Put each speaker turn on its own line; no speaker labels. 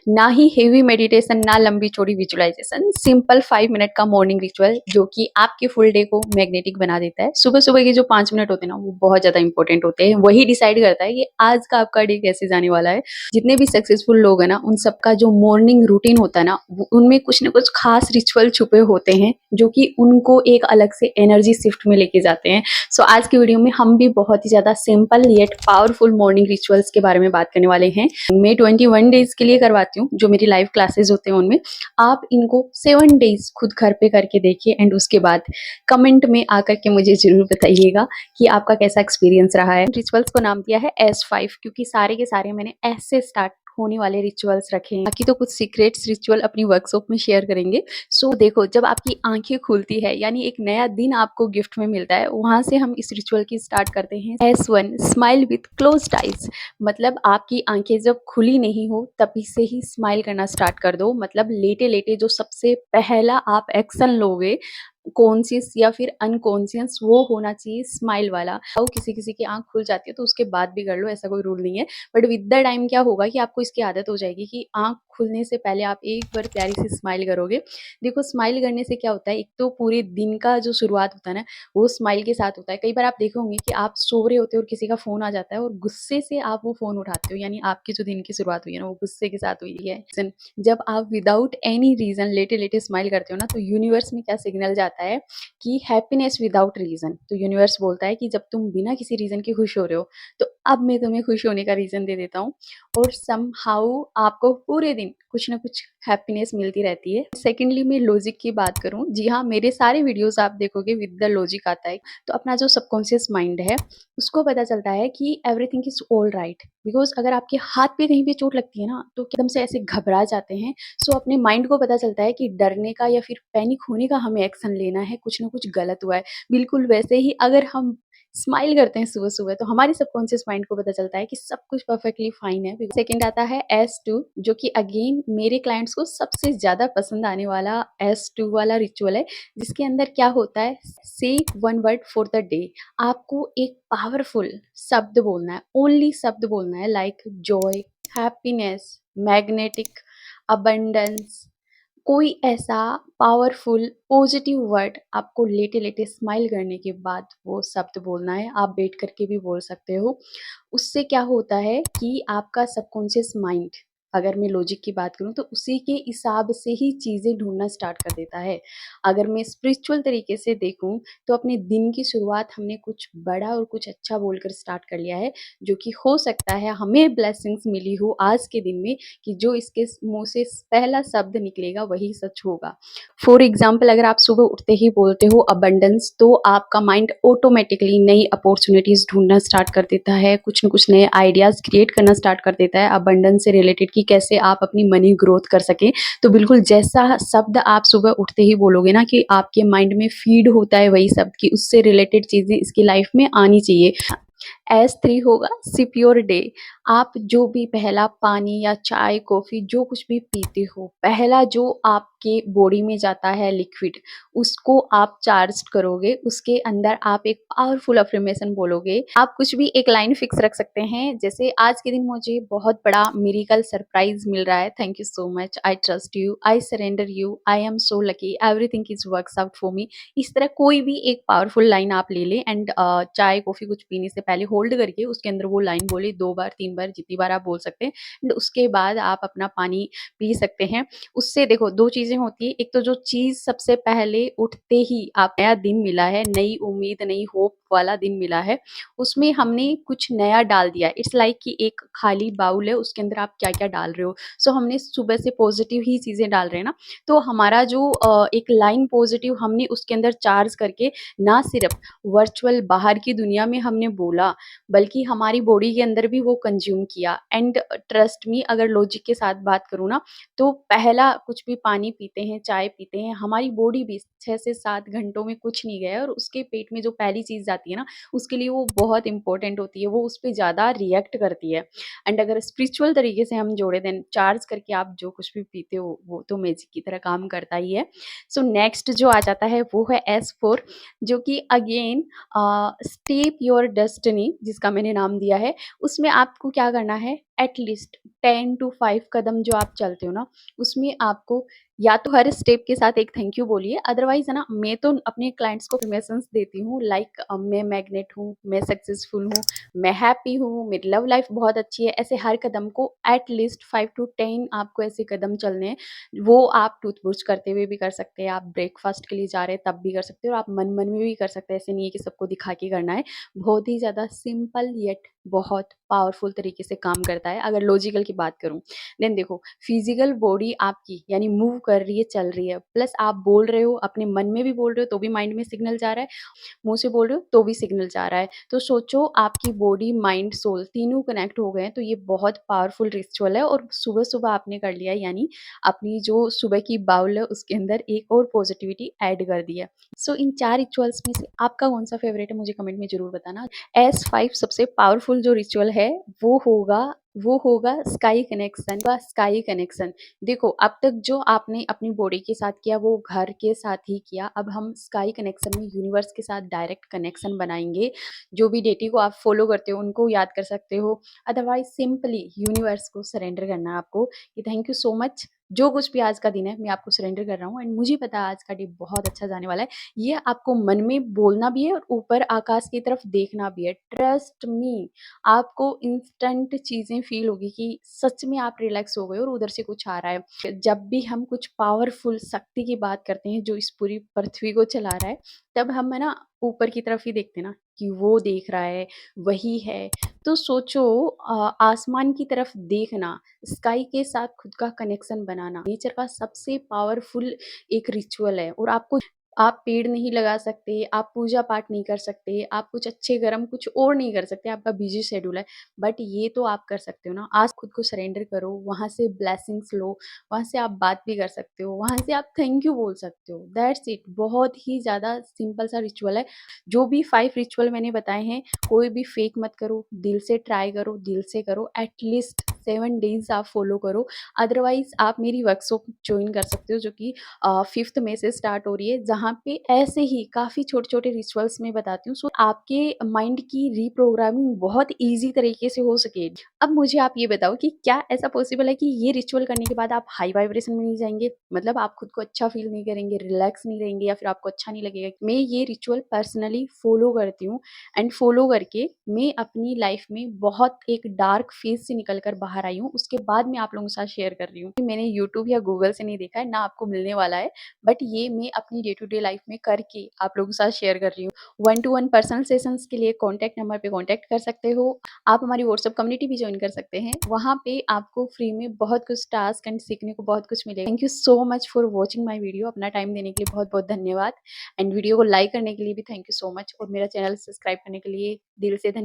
ना ही heavy meditation, ना लंबी चौड़ी विजुअलाइजेशन, सिंपल 5 मिनट का मॉर्निंग रिचुअल जो कि आपके फुल डे को मैग्नेटिक बना देता है। सुबह-सुबह के जो 5 मिनट होते हैं ना, वो बहुत ज़्यादा इंपॉर्टेंट होते हैं। वही डिसाइड करता है कि आज का आपका डे कैसे जाने वाला है। जितने भी सक्सेसफुल लोग हैं ना, उन सबका जो मॉर्निंग रूटीन होता है ना, उनमें कुछ ना कुछ खास रिचुअल छुपे होते हैं, जो कि उनको एक अलग से एनर्जी शिफ्ट में लेके जाते हैं। सो आज की वीडियो में हम भी बहुत ही ज़्यादा simple yet powerful morning rituals के बारे में बात करने वाले हैं। मैं 21 डेज के लिए करवाती हूँ, जो मेरी लाइव क्लासेस होते हैं उनमें। आप इनको 7 डेज खुद घर पे करके देखिए एंड उसके बाद कमेंट में आकर के मुझे जरूर बताइएगा कि आपका कैसा एक्सपीरियंस रहा है। रिचुअल्स को नाम दिया है S5 क्योंकि सारे के सारे मैंने ऐसे स्टार्ट होने वाले रिचुअल्स रखे हैं। बाकी तो कुछ सीक्रेट्स रिचुअल अपनी वर्कशॉप में शेयर करेंगे। सो देखो, जब आपकी आंखें खुलती है यानी एक नया दिन आपको गिफ्ट में मिलता है, वहां से हम इस रिचुअल की स्टार्ट करते हैं। S1 smile with closed eyes. मतलब आपकी आंखें जब खुली नहीं हो तभी से ही स्माइल करना स्टार्ट कर दो। मतलब लेटे लेटे जो सबसे पहला आप एक्शन लोगे, कॉन्शियस या फिर अनकॉन्शियस, वो होना चाहिए स्माइल वाला। और किसी किसी की आंख खुल जाती है तो उसके बाद भी कर लो, ऐसा कोई रूल नहीं है। बट विद द टाइम क्या होगा कि आपको इसकी आदत हो जाएगी कि आंख खुलने से पहले आप एक बार प्यारी सी स्माइल करोगे। देखो, स्माइल करने से क्या होता है, एक तो पूरे दिन का जो शुरुआत होता है ना, वो स्माइल के साथ होता है। कई बार आप देखे होंगे कि आप सो रहे होते हो और किसी का फोन आ जाता है और गुस्से से आप वो फोन उठाते हो, यानी आपके जो दिन की शुरुआत हुई है ना, वो गुस्से के साथ हुई है। जब आप विदाउट एनी रीजन लेटे लेटे स्माइल करते हो ना, तो यूनिवर्स में क्या सिग्नल जाता है कि हैप्पीनेस विदाउट रीजन। तो यूनिवर्स बोलता है कि जब तुम बिना किसी रीजन के खुश हो रहे हो, तो अब मैं तुम्हें खुश होने का रीजन दे देता हूँ। और समहाउ आपको पूरे दिन कुछ ना कुछ हैप्पीनेस मिलती रहती है। सेकेंडली, मैं लॉजिक की बात करूं, जी हाँ, मेरे सारे वीडियोस आप देखोगे विद द लॉजिक आता है। तो अपना जो सबकॉन्शियस माइंड है, उसको पता चलता है कि everything is all right. Because अगर आपके हाथ पे कहीं पे चोट लगती है ना, तो एकदम से ऐसे घबरा जाते हैं। सो अपने माइंड को पता चलता है कि डरने का या फिर पैनिक होने का हमें एक्शन लेना है, कुछ ना कुछ गलत हुआ है। बिल्कुल वैसे ही अगर हम स्माइल करते हैं सुबह सुबह, तो हमारे सबकॉन्शियस माइंड को पता चलता है कि सब कुछ परफेक्टली फाइन है। सेकंड आता है S2, जो कि अगेन मेरे क्लाइंट्स को सबसे ज्यादा पसंद आने वाला S2 वाला रिचुअल है, जिसके अंदर क्या होता है, से 1 वर्ड फॉर द डे। आपको एक पावरफुल शब्द बोलना है, ओनली शब्द बोलना है, like Joy, happiness, magnetic, abundance. कोई ऐसा पावरफुल पॉजिटिव वर्ड आपको लेटे लेटे स्माइल करने के बाद वो शब्द बोलना है। आप बैठ करके भी बोल सकते हो। उससे क्या होता है कि आपका सबकॉन्शियस माइंड, अगर मैं लॉजिक की बात करूं, तो उसी के हिसाब से ही चीज़ें ढूंढना स्टार्ट कर देता है। अगर मैं स्पिरिचुअल तरीके से देखूं, तो अपने दिन की शुरुआत हमने कुछ बड़ा और कुछ अच्छा बोलकर स्टार्ट कर लिया है, जो कि हो सकता है हमें ब्लेसिंग्स मिली हो आज के दिन में, कि जो इसके मुंह से पहला शब्द निकलेगा वही सच होगा। फॉर एग्जाम्पल, अगर आप सुबह उठते ही बोलते हो अबंडेंस, तो आपका माइंड ऑटोमेटिकली नई अपॉर्चुनिटीज ढूंढना स्टार्ट कर देता है, कुछ न कुछ नए आइडियाज क्रिएट करना स्टार्ट कर देता है अबंडेंस से रिलेटेड, कि कैसे आप अपनी मनी ग्रोथ कर सके। तो बिल्कुल जैसा शब्द आप सुबह उठते ही बोलोगे ना, कि आपके माइंड में फीड होता है वही शब्द, की उससे रिलेटेड चीजें इसकी लाइफ में आनी चाहिए। S3 होगा सिप योर डे। आप जो भी पहला पानी या चाय कॉफी जो कुछ भी पीते हो, पहला जो आपके बॉडी में जाता है लिक्विड, उसको आप चार्ज करोगे। उसके अंदर आप एक पावरफुल अफर्मेशन बोलोगे। आप कुछ भी एक लाइन फिक्स रख सकते हैं, जैसे आज के दिन मुझे बहुत बड़ा मिरेकल सरप्राइज मिल रहा है, thank you so much, I trust you, I surrender you, I am so lucky, everything is works out for me. इस तरह कोई भी एक पावरफुल लाइन आप ले लें एंड चाय कॉफी कुछ पीने से पहले होल्ड करके उसके अंदर वो लाइन बोले 2 बार 3 बार, जितनी बार आप बोल सकते हैं। एंड उसके बाद आप अपना पानी पी सकते हैं। उससे देखो 2 चीजें होती है, एक तो जो चीज सबसे पहले उठते ही आप, नया दिन मिला है, नई उम्मीद नई होप वाला दिन मिला है, उसमें हमने कुछ नया डाल दिया। इट्स लाइक कि एक खाली बाउल है, उसके अंदर आप क्या क्या डाल रहे हो। सो हमने सुबह से पॉजिटिव ही चीजें डाल रहे हैं ना, तो हमारा जो एक लाइन पॉजिटिव हमने उसके अंदर चार्ज करके, ना सिर्फ वर्चुअल बाहर की दुनिया में हमने बोला, बल्कि हमारी बॉडी के अंदर भी वो कंज्यूम किया। एंड ट्रस्ट मी, अगर लॉजिक के साथ बात करूँ ना, तो पहला कुछ भी पानी पीते हैं, चाय पीते हैं, हमारी बॉडी भी 6 से 7 घंटों में कुछ नहीं गया है, और उसके पेट में जो पहली चीज जाती है ना, उसके लिए वो बहुत इंपॉर्टेंट होती है, वो उस पर ज्यादा रिएक्ट करती है। एंड अगर स्पिरिचुअल तरीके से हम जोड़े, देन चार्ज करके आप जो कुछ भी पीते हो वो तो मैजिक की तरह काम करता ही है। सो नेक्स्ट जो आ जाता है वो है S4, जो कि अगेन स्टेप योर डेस्टिनी, जिसका मैंने नाम दिया है। उसमें आपको क्या करना है, एटलीस्ट 10 टू 5 कदम जो आप चलते हो ना, उसमें आपको या तो हर स्टेप के साथ एक थैंक यू बोलिए, अदरवाइज़ है ना, मैं तो अपने क्लाइंट्स को अफ़र्मेशंस देती हूँ लाइक मैं मैग्नेट हूँ, मैं सक्सेसफुल हूँ, मैं हैप्पी हूँ, मेरी लव लाइफ़ बहुत अच्छी है। ऐसे हर कदम को एटलीस्ट 5 टू 10 आपको ऐसे कदम चलने हैं। वो आप टूथब्रश करते हुए भी कर सकते हैं, आप ब्रेकफ़ास्ट के लिए जा रहे हैं तब भी कर सकते हो और आप मन-मन में भी कर सकते हैं। ऐसे नहीं है कि सबको दिखा के करना है। बहुत ही ज़्यादा सिंपल येट बहुत पावरफुल तरीके से काम करता है। अगर लॉजिकल की बात करूँ, देन देखो फिज़िकल बॉडी आपकी यानी मूव कर रही है, चल रही है, प्लस आप बोल रहे हो, अपने मन में भी बोल रहे हो तो भी माइंड में सिग्नल जा रहा है, मुँह से बोल रहे हो तो भी सिग्नल जा रहा है। तो सोचो आपकी बॉडी, माइंड, सोल तीनों कनेक्ट हो गए हैं, तो ये बहुत पावरफुल रिचुअल है और सुबह-सुबह आपने कर लिया यानी अपनी जो सुबह की बाउल है उसके अंदर एक और पॉजिटिविटी ऐड कर दी है। सो इन 4 रिचुअल्स में से आपका कौन-सा फ़ेवरेट है मुझे कमेंट में ज़रूर बताना। S5 सबसे पावरफुल जो रिचुअल है वो होगा स्काई कनेक्शन का स्काई कनेक्शन। देखो अब तक जो आपने अपनी बॉडी के साथ किया वो घर के साथ ही किया, अब हम स्काई कनेक्शन में यूनिवर्स के साथ डायरेक्ट कनेक्शन बनाएँगे। जो भी डेटी को आप फॉलो करते हो उनको याद कर सकते हो, अदरवाइज़ सिंपली यूनिवर्स को सरेंडर करना है आपको कि थैंक यू सो मच, जो कुछ भी आज का दिन है मैं आपको सरेंडर कर रहा हूँ एंड मुझे पता है आज का डे बहुत अच्छा जाने वाला है। ये आपको मन में बोलना भी है और ऊपर आकाश की तरफ देखना भी है। ट्रस्ट मी, आपको इंस्टेंट चीज़ें फ़ील होगी कि सच में आप रिलैक्स हो गए और उधर से कुछ आ रहा है। जब भी हम कुछ पावरफुल शक्ति की बात करते हैं जो इस पूरी पृथ्वी को चला रहा है, तब हम है ना ऊपर की तरफ ही देखते हैं ना कि वो देख रहा है, वही है। तो सोचो आसमान की तरफ देखना, स्काई के साथ खुद का कनेक्शन बनाना, नेचर का सबसे पावरफुल एक रिचुअल है और आप पेड़ नहीं लगा सकते, आप पूजा-पाठ नहीं कर सकते, आप कुछ अच्छे कर्म कुछ और नहीं कर सकते, आपका बिज़ी शेड्यूल है। बट ये तो आप कर सकते हो ना, आज खुद को सरेंडर करो, वहाँ से ब्लेसिंग्स लो, वहाँ से आप बात भी कर सकते हो, वहाँ से आप थैंक यू बोल सकते हो, दैट्स इट। बहुत ही ज़्यादा सिंपल सा रिचुअल है। जो भी 5 रिचुअल मैंने बताए हैं, कोई भी फेक मत करो, दिल से ट्राई करो, दिल से करो, एटलीस्ट 7 डेज़ आप फॉलो करो। अदरवाइज़ आप मेरी वर्कशॉप जॉइन कर सकते हो जो कि 5th मई से स्टार्ट हो रही है, जहाँ पे ऐसे ही काफ़ी छोटे-छोटे रिचुअल्स मैं बताती हूँ, सो आपके माइंड की रीप्रोग्रामिंग बहुत ईज़ी तरीके से हो सके। अब मुझे आप ये बताओ कि क्या ऐसा पॉसिबल है कि ये रिचुअल करने के बाद आप हाई वाइब्रेशन में नहीं जाएँगे? मतलब आप खुद को अच्छा फ़ील नहीं करेंगे, रिलैक्स नहीं रहेंगे या फिर आपको अच्छा नहीं लगेगा? मैं ये रिचुअल पर्सनली फ़ॉलो करती हूँ एंड फ़ॉलो करके मैं अपनी लाइफ़ में बहुत एक डार्क फ़ेज़ से निकल कर बाहर आई हूँ। उसके बाद मैं आप लोगों के साथ शेयर कर रही हूँ। मैंने यूट्यूब या गूगल से नहीं देखा है, ना आपको मिलने वाला है, बट ये मैं अपनी डे टू डे लाइफ़ में करके आप लोगों के साथ शेयर कर रही हूँ। 1 टू 1 पर्सनल सेशंस के लिए कॉन्टैक्ट नंबर पे कॉन्टैक्ट कर सकते हो। आप हमारी व्हाट्सएप कम्युनिटी भी जॉइन कर सकते हैं। वहाँ पे आपको फ्री में बहुत कुछ टास्क एंड सीखने को बहुत कुछ मिलेगा। Thank you so much for watching my video. अपना टाइम देने के लिए बहुत-बहुत धन्यवाद एंड वीडियो को लाइक करने के लिए भी थैंक यू सो मच और मेरा चैनल सब्सक्राइब करने के लिए दिल से धन्य